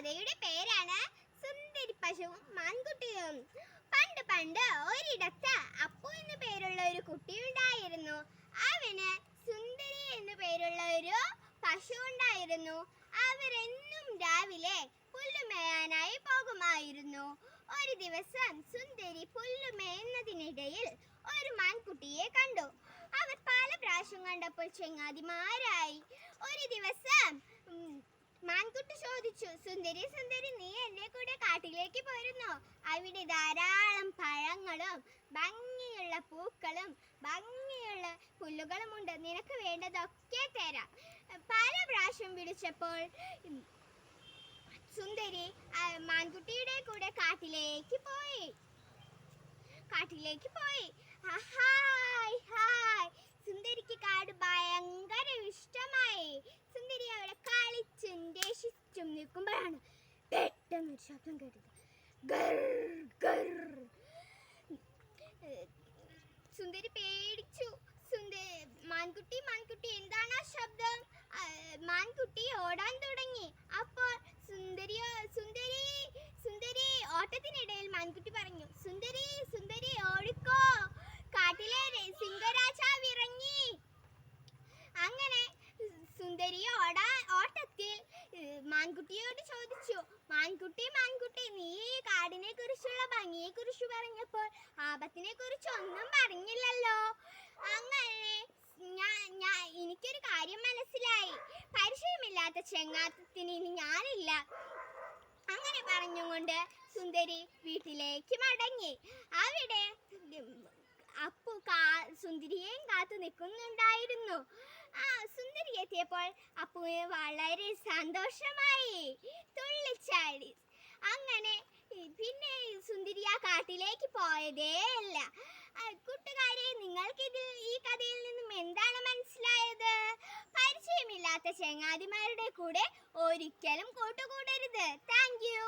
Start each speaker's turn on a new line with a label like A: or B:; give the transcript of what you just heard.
A: കഥയുടെ പേരാണ് സുന്ദരി പശുവും മാൻകുട്ടിയും. പണ്ട് പണ്ട് ഒരിടത്ത് അപ്പു എന്നു പേരുള്ള ഒരു കുട്ടി ഉണ്ടായിരുന്നു. അവന് സുന്ദരി എന്നു പേരുള്ള ഒരു പശു ഉണ്ടായിരുന്നു. അവരെന്നും രാവിലെ പുല്ലുമേയാനായി പോകുമായിരുന്നു. ഒരു ദിവസം സുന്ദരി പുല്ലുമേയുന്നതിനിടയിൽ ഒരു മാൻകുട്ടിയെ കണ്ടു. അവർ പല പ്രാവശ്യം കണ്ടപ്പോൾ ചങ്ങാതിമാരായി. ഒരു ദിവസം മാൻകുട്ടി ചോദിച്ചു, സുന്ദരി സുന്ദരി, നീ എൻ്റെ കൂടെ കാട്ടിലേക്ക് പോരുന്നോ? അവിടെ ധാരാളം പഴങ്ങളും ഭംഗിയുള്ള പൂക്കളും ഭംഗിയുള്ള പുല്ലുകളും ഉണ്ട്. നിനക്ക് വേണ്ടതൊക്കെ തരാം. പല പ്രാവശ്യം വിളിച്ചപ്പോൾ സുന്ദരി മാൻകുട്ടിയുടെ കൂടെ കാട്ടിലേക്ക് പോയി. Hi hi. സുന്ദരിക്ക് കാട് ഭയങ്കര ഇഷ്ടമായി. സുന്ദരി അവിടെ കളിച്ചും ദേഷിച്ചും നിൽക്കുമ്പോഴാണ് പെട്ടെന്നൊരു ശബ്ദം കേട്ടത്. ഗർ ഗർ. സുന്ദരി പേടിച്ചു. മാൻകുട്ടി മാൻകുട്ടി, എന്താണ് ആ ശബ്ദം? മാൻകുട്ടി ഓടാൻ തുടങ്ങി. അപ്പോൾ സുന്ദരി സുന്ദരി ഓട്ടത്തിനിടയിൽ മാൻകുട്ടി പറഞ്ഞു, സുന്ദരി സുന്ദരി ഓടിക്കോ, കാട്ടിലെ സിംഹരാജാവ് ഇറങ്ങി. അങ്ങനെ സുന്ദരി ഓട്ടത്തിൽ മാൻകുട്ടിയോട് ചോദിച്ചു, മാൻകുട്ടി മാൻകുട്ടി, നീ കാടിനെ കുറിച്ചുള്ള ഭംഗിയെ കുറിച്ച് പറഞ്ഞപ്പോൾ ആപത്തിനെ കുറിച്ച് ഒന്നും പറഞ്ഞില്ലല്ലോ. അങ്ങനെ എനിക്കൊരു കാര്യം മനസ്സിലായി. പരിചയമില്ലാത്ത ചെങ്ങാത്തത്തിന് ഇനി ഞാനില്ല. അങ്ങനെ പറഞ്ഞുകൊണ്ട് സുന്ദരി വീട്ടിലേക്ക് മടങ്ങി. അവിടെ അപ്പു സുന്ദരിയെയും കാത്തു നിൽക്കുന്നുണ്ടായിരുന്നു. സുന്ദരി എത്തിയപ്പോൾ അപ്പുവിന് വളരെ സന്തോഷമായി, തുള്ളിച്ചാടി. അങ്ങനെ പിന്നെ സുന്ദരി ആ കാട്ടിലേക്ക് പോയതേയില്ല. കൂട്ടുകാരെ, നിങ്ങൾക്ക് ഈ കഥയിൽ നിന്നും എന്താണ് മനസ്സിലായത്? പരിചയമില്ലാത്ത ചങ്ങാതിമാരുടെ കൂടെ ഒരിക്കലും കൂട്ടുകൂടരുത്. Thank you.